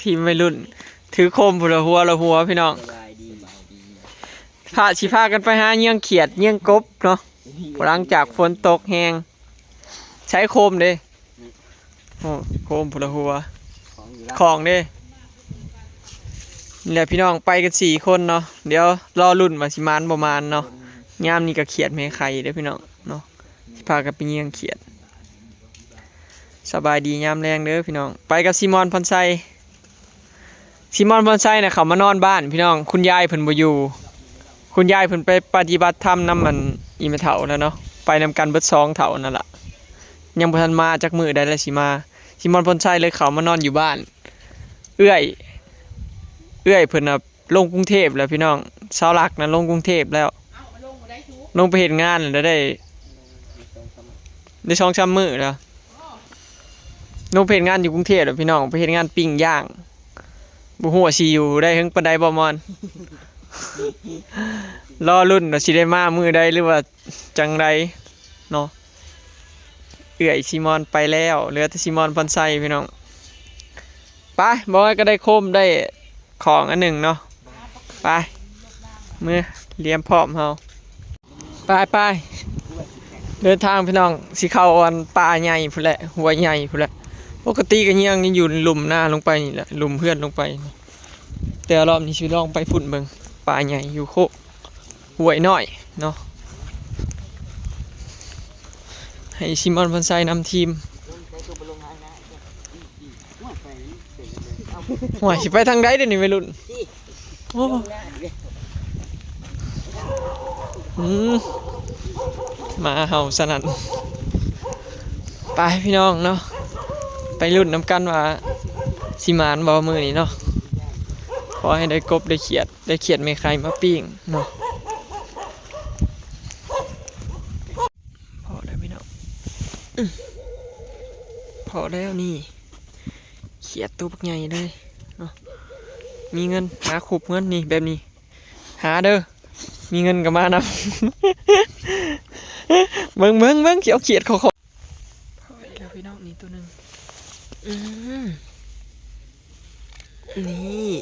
ทีมวัยรุ่นถือโคมผู้ละหัวละหัวพี่น้องพาสิพากันไปหาเงี้ยงเขียดเงี้ยงกบเนาะหลังจากฝนตกแห้งใช้โคมเด้โอ้โคมผู้ละหัวของเด้นี่แหละพี่น้องไปกัน4 คนเนาะเดี๋ยวรอรุ่นมาสิมานประมาณเนาะยามนี้ก็เขียดแม่ไข่เด้อพี่น้องเนาะสิพากันไปเงี้ยงเขียดสบายดียามแรงเด้อพี่น้องไปกับซิมอนพรไซน่ะเขามานอนบ้านพี่น้องคุณยายเพิ่นบ่อยู่คุณยายเพิ่นไปปฏิบัติธรรมนำมันอีเมเฒ่าแล้วเนาะไปนำกันเบิด2 เฒ่านั่นล่ะยังบ่ทันมาจักมื้อใดแล้วสิมาซิมอนพรไซเลยเขามานอนอยู่บ้านเอื้อยเพิ่นน่ะลงกรุงเทพแล้วพี่น้องชาวลักนะลงกรุงเทพแล้วลงไปเฮ็ดงานแล้วได้2-3 มื้อแล้วลงไปเฮ็ดงานอยู่กรุงเทพแล้วพี่น้องไปเฮ็ดงานปิ้งย่างบ่ฮู้ว่าสิอยู่ได้ถึงปานใดบ่มอน รอรุ่นว่าสิได้มามื้อใดหรือว่าจังไดเนาะเอื้อยซิมอนไปแล้วเหลือแต่ซิมอนพรไซพี่น้องไปบ่ก็ได้โคมได้ของอันหนึ่งเนาะไปมือเรียมพร้อมเฮาไปเดินทางพี่น้องสิเข้าอันป่าใหญ่พุ่นแหละหัวใหญ่พุ่นแหละปกติก็ยังนี่อยู่หลุมหน้าลงไปนี่แหละหลุมเพื่อนลงไปแต่รอบนี้สิลองไปฝุ่นเบิ่งป่าใหญ่อยู่โคกห้วยน้อยเนาะให้ซิมอนพันไซนำทีมห่วยสิไปทางใดเดี๋ยวนี้วัยรุ่นโอ้มาเห่าสนั่นไปพี่น้องเนาะไปรุ่นน้ำกันว่าสิมานบ่มือนี้เนาะขอให้ได้กบได้เขียดไม่ใครมาปิ้งเนาะพอแล้วพี่น้องพอแล้วนี่เขียดตัวปักใหญ่เลยเนาะมีเงินหาขุบเงินนี่แบบนี้หาเด้อมีเงินกับมานะ เบิ่งเขียวเขียดเขาพอแล้วพี่น้องนี่ตัวนึงนี่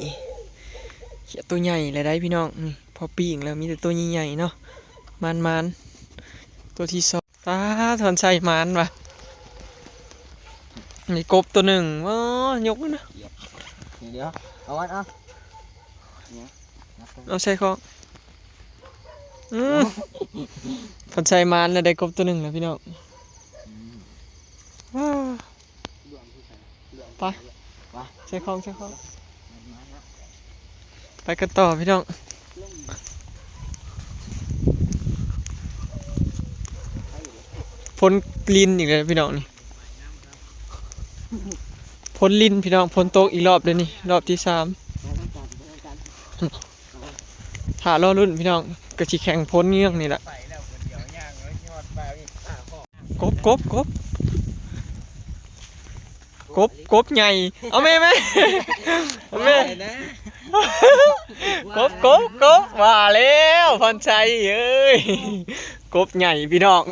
เขียดตัวใหญ่เลยได้พี่น้องนี่พอปีงแล้วมีแต่ตัวใหญ่ๆเนาะมันตัวที่2ตาถอนใส่มันว่ะมีกบตัวหนึ่งว้ายกนะเดี๋ยวเอาใส่ของถอนใส่มันแล้วได้กบตัวหนึ่งแล้วพี่น้องไปใส่ของไปกันต่อพี่น้องพ้นลินอีกแล้วพี่น้องนี่พ้นลินพี่น้องพ้นโต๊ะอีกรอบเลยนี่รอบที่3ถ่ารอรุ่นพี่น้องกระชิแข่งพ้นเงี้ยงนี่แหละกบใหญ่เอาแม่เอาแม่กบมาแล้วพันชัยเอ้ยกบใหญ่พี่น้อง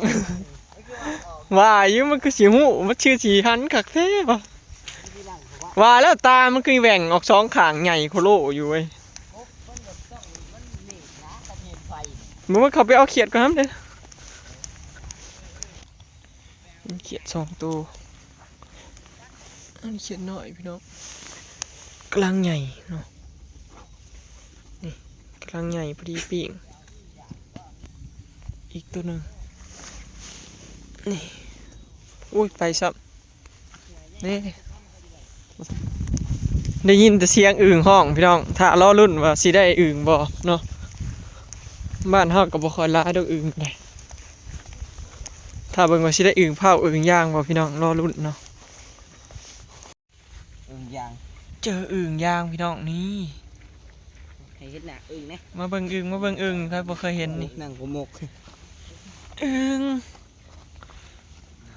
ว่าอยู่มันคือสีหูมันชื่อสีหันคักเท่ปะว่าแล้วตามันคือแหว่งออก2 ข้างใหญ่โคโลอยู่เว้ยมึงว่าเขาไปเอาเขียดก่อนครับเด้อเขียด2 ตัวอันเขียดน้อยพี่น้องกลางใหญ่เนาะนี่กลางใหญ่พอดีปีกอีกตัวหนึ่งนี่อุ้ยไปซับนี่ได้ยินแต่เสียงอึ่งห้องพี่น้องถ้ารอรุ่นว่าสิได้อึ่งบ่เนาะบ้านเฮาก็บ่ค่อยหลายดอกอึ่งเลยถ้าเบิ่งว่าสิได้อึ่งเผาอึ่งย่างบ่พี่น้องรอรุ่นเนาะอึ่งยางเจออึ่งย่างพี่น้องนี่ให้เห็นหน้าอึ่งนะมาเบิ่งอึ่งใครบ่เคยเห็นนี่นั่งหัวหมกอึ่ง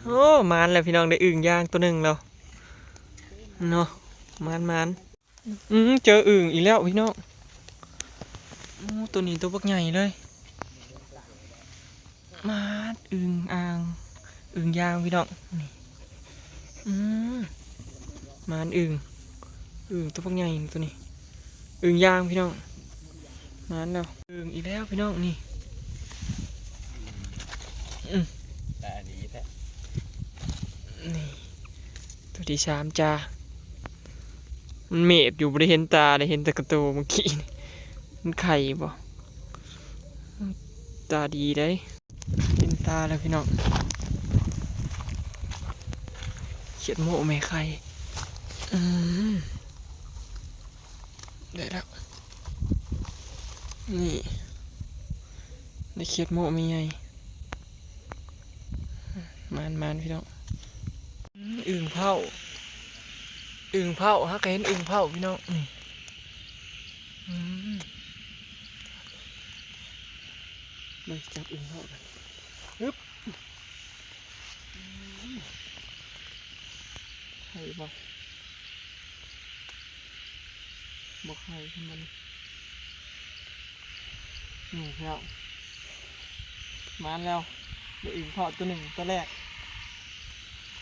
โอ้มันแล้วพี่น้องได้อึ่งย่างตัวหนึ่งแล้วเนาะมันเจออึ่งอีกแล้วพี่น้องโอ้ตัวนี้ตัวบักใหญ่เลยมาอึ่งอ่างอึ่งย่างพี่น้องนี่มันอึ่ง ตัวพวกใหญ่ตัวนี้อึ่งย่างพี่น้องมาแล้วอึ่งอีกแล้วพี่น้องนี่แต่อันนี้แท้ นี่ตัวที่สามจ้ามันเมบอยู่บริเห็นตาได้เห็นแต่กระโตเมื่อกี้นี่มันไข่บ่ตาดีได้เห็นตาแล้วพี่น้องเขียดโมแม่ไข่ได้แล้วนี่ได้เขียดโมมีไงมันพี่น้องอึ่งเผาฮะก็เห็นอึ่งเผาพี่น้องนี่มาจับอึ่งเผากันฮึบไข่บ่ไข่ทำมันนี่ครับมาแล้วได้อึ่งเผาตัวหนึ่งตัวแรก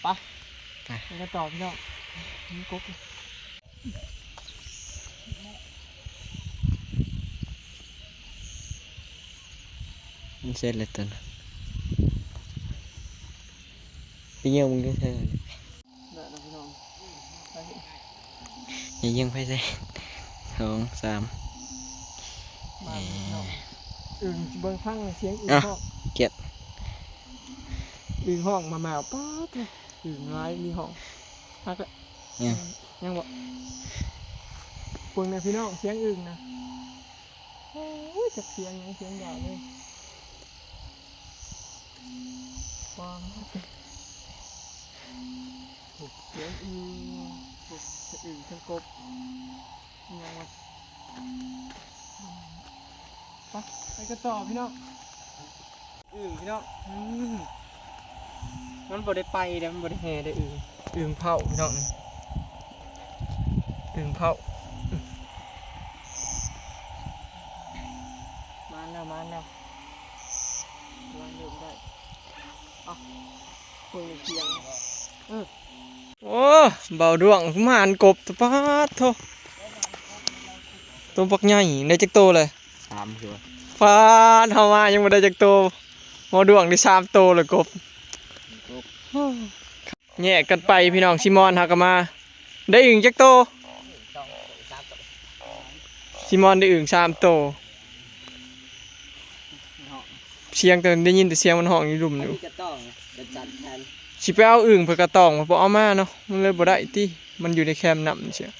ไปกันต่อพี่น้องนี่กุ๊ก มันเสร็จเลยตัวน่ะไปเยี่ยมมึงด้วยเถอะ ได้แล้วพี่น้องไป อย่าเยี่ยมไปสิ2 3 มาพี่น้องอึ่งเบิ้งพังเสียงอึ่ง อ่ะ ห้อง เกลียด อึ่งห้องมาป๊าดเลยอึ่งร้ายมีห้องพักละ เนี่ย ยังบอกเบิ่งนะพี่น้องเสียงอึ่งนะโอ้ยจับเสียงยังเสียงใหญ่เลยว้าวเสียงอึ่งอึ่งทั้งกบยังวะไปกันต่อพี่น้องพี่น้องมันบ่ได้ไปเด้มันบ่ได้แห่ได้อึ่งเผาพี่น้องอึ่งเผามาแล้ววางเดิมได้คุยเพียงโอ้เบาดวงมานกบตัวปาดโถตัวปักใหญ่ได้จักโตเลย 3คือว่า ฟาดเฮามายังบ่ได้จักโตเบาดวงได้3โตเลยกบแยกกันไปพี่น้องซิมอนหากันมาได้อึ่งจักโตซิมอนได้อึ่ง3โตเสียงแต่ได้ยินแต่เสียงมันห้องอยู่ดุมอยู่ จะต้องจะจัดแทน สิไปเอาอึ่งเพื่อกระตองมาบ่เอามาเนาะมันเลยบ่ได้ติมันอยู่ในแคมป์น้ำเชียว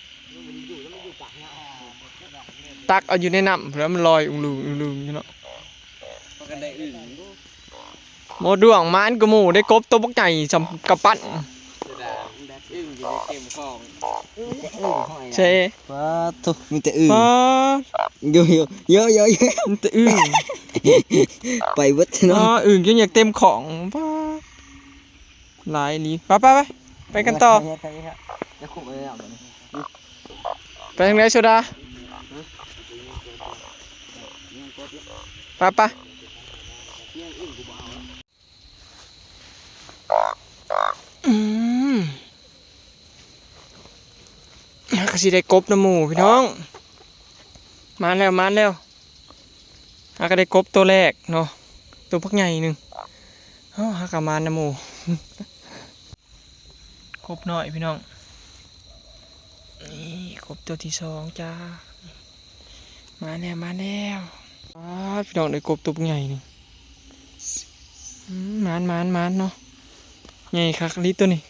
ตักเอาอยู่ในน้ำแล้วมันลอยอุ้งลุงอยู่เนาะ พอกันได้อึ่ง หมอดวงมานกับหมูได้กบตัวบักใหญ่สำกับปั้น จะได้อึ่งอยู่ในเกมของอึ่งห้อย ใช่ ว้าทุกมีแต่อึ่ง ปา เยอะเยอะ มันแต่อึ่ง ไปเบิด อ๋อ เนาะ อึ่งจนอยากเต็มของปาหลายลีไปกันต่อ จะคุมอะไรอ่ะ ไปทางไหนโซดาไปก็สิได้กบน้ำหมูพี่น้องมาแล้วก็ได้กบตัวแรกเนาะตัวพักใหญ่หนึ่งหากะมานน้ำหมูกบหน่อยพี่น้องนี่กบตัวที่2จ้ามาแล้วพี่น้องได้กบตัวใหญ่หนึ่งมานเนาะใหญ่คักลิตัวนี้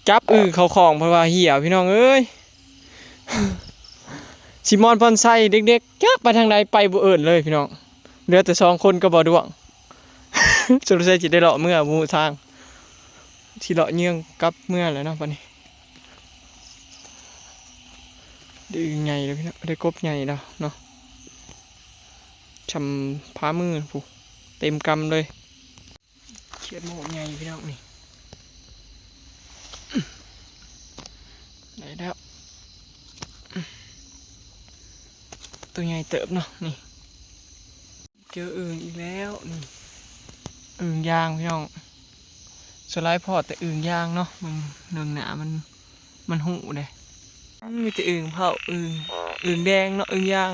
จับเขาของเพราะว่าเหี้ยพี่น้องเอ้ยชิมอนพอนไซเด็กๆจักไปทางใดไปบ่เอิ้นเลยพี่น้องเหลือแต่2คนก็บ่ดวง สุดท้ายสิได้เลาะเมื่อหมู่ทางที่เลาะเยื่องกลับเมื่อแล้วเนาะบัดนี้ได้ใหญ่เลยพี่น้องได้กบใหญ่แล้วเนาะชำพามือผู้เต็มกำเลยเขียดโมใหญ่พี่น้องนี่ได้แล้วตัวใหญ่เติบเนาะนี่เจออึ่งอีกแล้วนี่อึ่งยางพี่น้องสไลด์พอแต่อึ่งยางเนาะมันหนึ่งหนามัน มันหูเด้มีแต่อึ่งเผาอึ่งแดงเนาะอึ่งยาง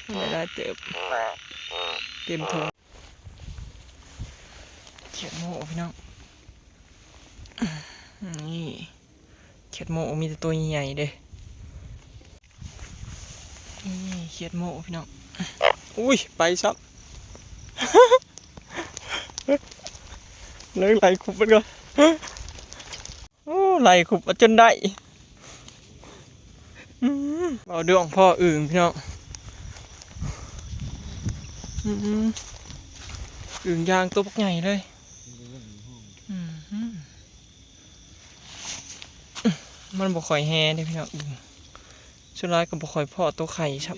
ไม่ได้เต็มทงเขียดโม่พี่น้องนี่เขียดโม่มีแต่ตัวใหญ่ๆเด้นี่เขียดโม่พี่น้องอุ้ยไปซับ เลยไหลขุบมันก่อนโอ้ไหลขุบจนได้เอาดวงพ่ออึ่งพี่น้องอึ่งยางตัวปักใหญ่เลยมันบ่ค่อยแฮ่เด้พี่น้องอึ่งสุดท้ายก็บ่ค่อยพ่อตัวไข่ครับ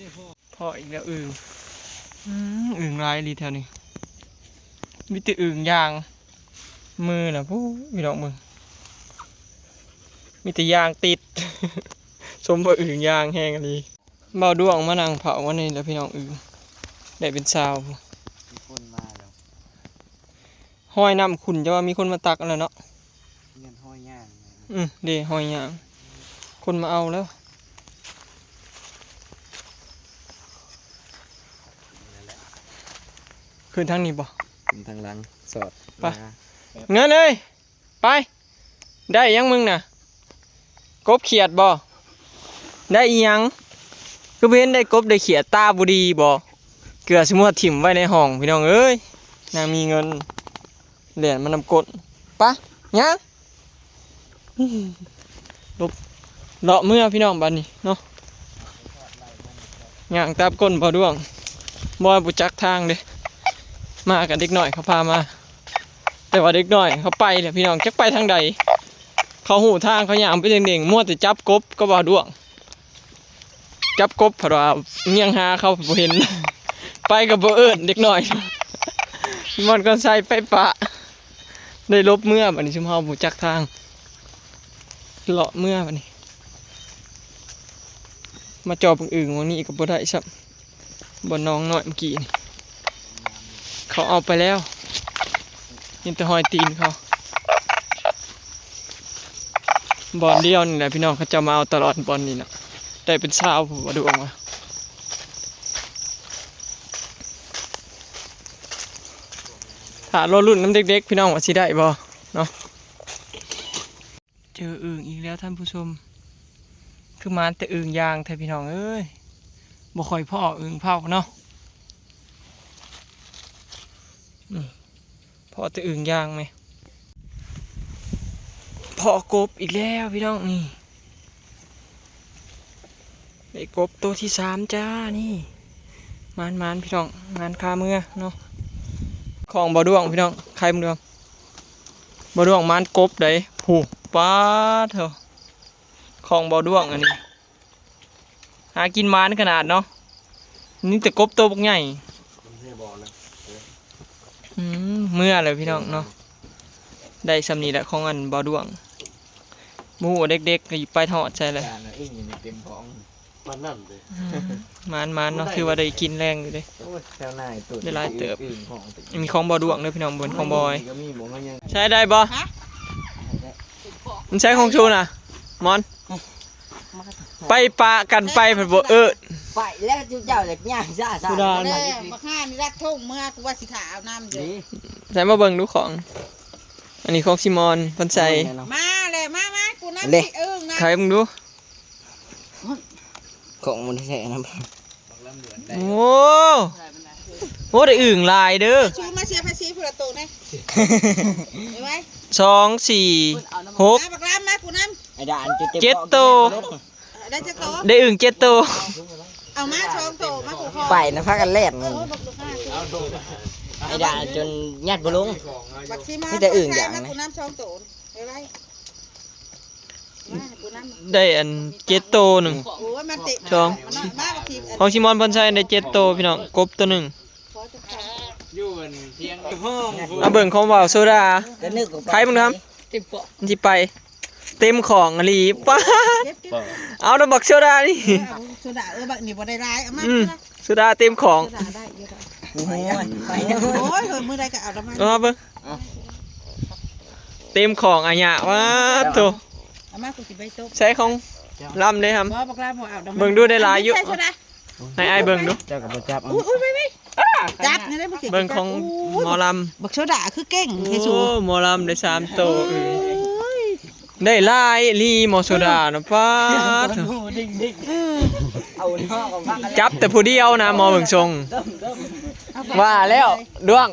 พ่ออีกแล้วอึ่งลายดีแถวนี้มีแต่อึ่งยางมือน่ะผู้พี่น้องมึงมีแต่ยางติด สมบ่อึ่งยางแห้งอันนี้เบาดวงมานั่งเผาวันนี้แล้วพี่น้องอึ่งได้เป็นชาว มีคนมาแล้ว ห้อยน้ำขุ่นจะว่ามีคนมาตักอะไรเนาะ เงินห้อยย่าง เดี๋ยวห้อยยางคนมาเอาแล้วคืนทางนี้บ่ เป็นทางหลังสอด ไป เงินเลยไปได้ยังมึงน่ะกบเขียดบ่ได้อียังก็เว้นได้กบได้เขียดตาบุดีบ่เกลือสมัวถิ่มไว้ในห้องพี่น้องเอ้ยนางมีเงินเหรียญมันนำกดปะยังลบเลาะเมื่อพี่น้องบ้านนี้เนาะย่างตามก้นบ่ด้วงบ่บุจักทางเด้มากับเด็กหน่อยเขาพามาแต่ว่าเด็กน้อยเขาไปเนี่ยพี่น้องจักไปทางใดเขาหูทางเขาย่างไปเด้งๆมั่วแต่จับกบก็บ่ด้วงจับกบเพราะว่าเงียงหาเขาบ่เห็น ไปกับบ่เอิ้นเด็กน้อย มันก็ใส่ไปปะได้ลบเมื่อบัดนี้ชุมเฮาบ่จักทางเลาะเมื่อบัดนี้มาจอบอึ่งวันนี้ก็บ่ได้ซับบ่น้องน้อยเมื่อกี้นี่เขาเอาไปแล้วยินแต่หอยตีนเขาบอลเดียวนี่แหละพี่น้องเขาจะมาเอาตลอดบอลนี่นะได้เป็นชาวผมมาดูออกมาถ้ารอรุ่นน้ำเด็กๆพี่น้องว่าสิได้บ่เนาะเจออึ่งอีกแล้วท่านผู้ชมคือมาแต่อึ่งยางแท้พี่น้องเอ้ยบ่ค่อยพ่ออึ่งเผาเนาะพอแต่อึ่งยางไหมพอกบอีกแล้วพี่น้องนี่ไอ้กบตัวที่3จ้านี่มันพี่น้องงานคาเมื่อเนาะของบ่ดวงพี่น้องใครบ่ดวงบ่ดวงมันกบได้ผูกป้าเถอะของบ่ดวงอันนี้หากินมันขนาดเนาะนี่แต่กบตัวบักใหญ่เมื่อเลยพี่น้องเนาะได้สำนีแหละของอันบ่ดวงหมูเด็กๆก็ไปทอดใช่เลย เต็มของมันนั่นเลย มันเนาะคือว่าได้กินแรงอยู่เลย แถวหน้าตัว ได้หลายเติบ อื่นของ มีของบ่ดวงด้วยพี่น้องบนของบอย ก็มีหมูมันยัง ใช้ได้บ่มันใช้ของชูน่ะมอนไปปะกันไปผัดบ่ไปแล้วเจ้าเด็กย่างซ่าซ่า ผู้ดาน เด้อบักห่านี่รักทุ่งเมื่อกูว่าสิขาเอาน้ำอยู่ ใช้มาเบิ่งดูของ อันนี้ของซิมอนพันใส่ มาเลยมากูน้ำที่อึ้งนะ ใครมึงดู ของมันแท้นะ โอ้ได้อึ่งลายเด้อ ชูมาเสียภาษีผู้ละตัวนะเห็นไหม 2 4 6 มาบักล้ำมากูน้ ไอ้ด่านจะ เจ็ดตัว ำได้จะโต ได้อึ่ง7ตัว เอามาช่องโตมากูคอ ไปนะพักกันแล่น บักลูกห้า ไอ้ด่านจนยัดบ่ลง บักซีมา นี่แต่อึ่งอย่างนะ กูน้ำช่องโตเห็นไหมมากูน้ำ ได้อัน7ตัวหนึ่ง โอ้ยมันติ ช่อง มันน้อยมากบักที ของซิมอนพันใส่ได้7ตัวพี่น้องกบตัวหนึ่ง ขอจะขา อยู่เพียงห้อง เอาเบิ่งของว่าวโซดา ก็นึก ใครมึงทำมันสิไปเต็มของอลีป้าด เก็บ เอาดอกบักโซดานี่ สุดาบักนี่บ่ได้ร้ายเอามา โซดาเต็มของ สุดาได้เยอะ ไปไป โอ้ยเฮ้ยมือใดก็เอาละมา เอามาเบิ่งเต็มของอะหยะว้าโต เอา มากูสิไปตบ ใช้ของลำเลยครับ บ่บักลาบ่เอาดอก เบิ่งดูได้หลายอยู่ ใช่โซดา ให้อ้ายเบิ่งดู เจ้ากับจับ อุ้ยไปจับนี่ได้บ่สิ เบิ่งของหมอล บักโซดาคือเก่ง ำ เฮซู โอ้หมอลำได้3โตวได้หลายลีหมอโซดานะป้าด เอาหน้าของพักกัน จับแต่ผู้เดียวนะหมอเบิ่งทรงว่าแล้วดวง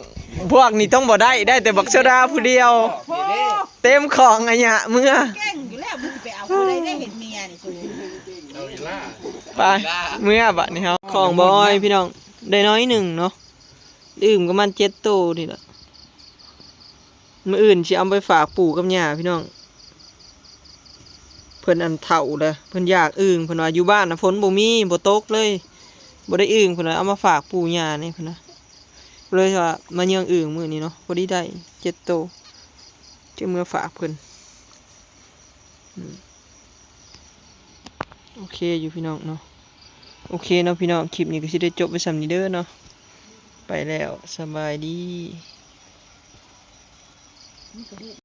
พวกนี้ต้องบ่ได้แต่บักโซดาผู้เดียว เต็มของอะเนี่ยเมื่อ เก่งอยู่แล้วมึงสิไปเอาผู้ใดได้เห็นเมียนี่สู ไปเมื่อบัดนี้ครับของบอยพี่น้องได้น้อยหนึ่งเนาะดื่มก็มัน7โตนี่แหละมื้ออื่นสิเอาไปฝากปู่กับย่าพี่น้องเพิ่นอันเฒ่าเลยเพิ่นอยากอึ่งเพิ่นว่าอยู่บ้านน่ะฝนบ่มีบ่ตกเลยบ่ได้อึ่งเพิ่นว่าเอามาฝากปู่ย่านี่เพิ่นนะเลยว่ามาเยืองอึ่งมื้อนี้เนาะพอดีได้7โตจึงเมื่อฝากเพิ่นโอเคอยู่พี่น้องเนาะโอเคเนาะพี่น้องคลิปนี้ก็สิได้จบไปส่ำนี้เด้อเนาะไปแล้วสบายดี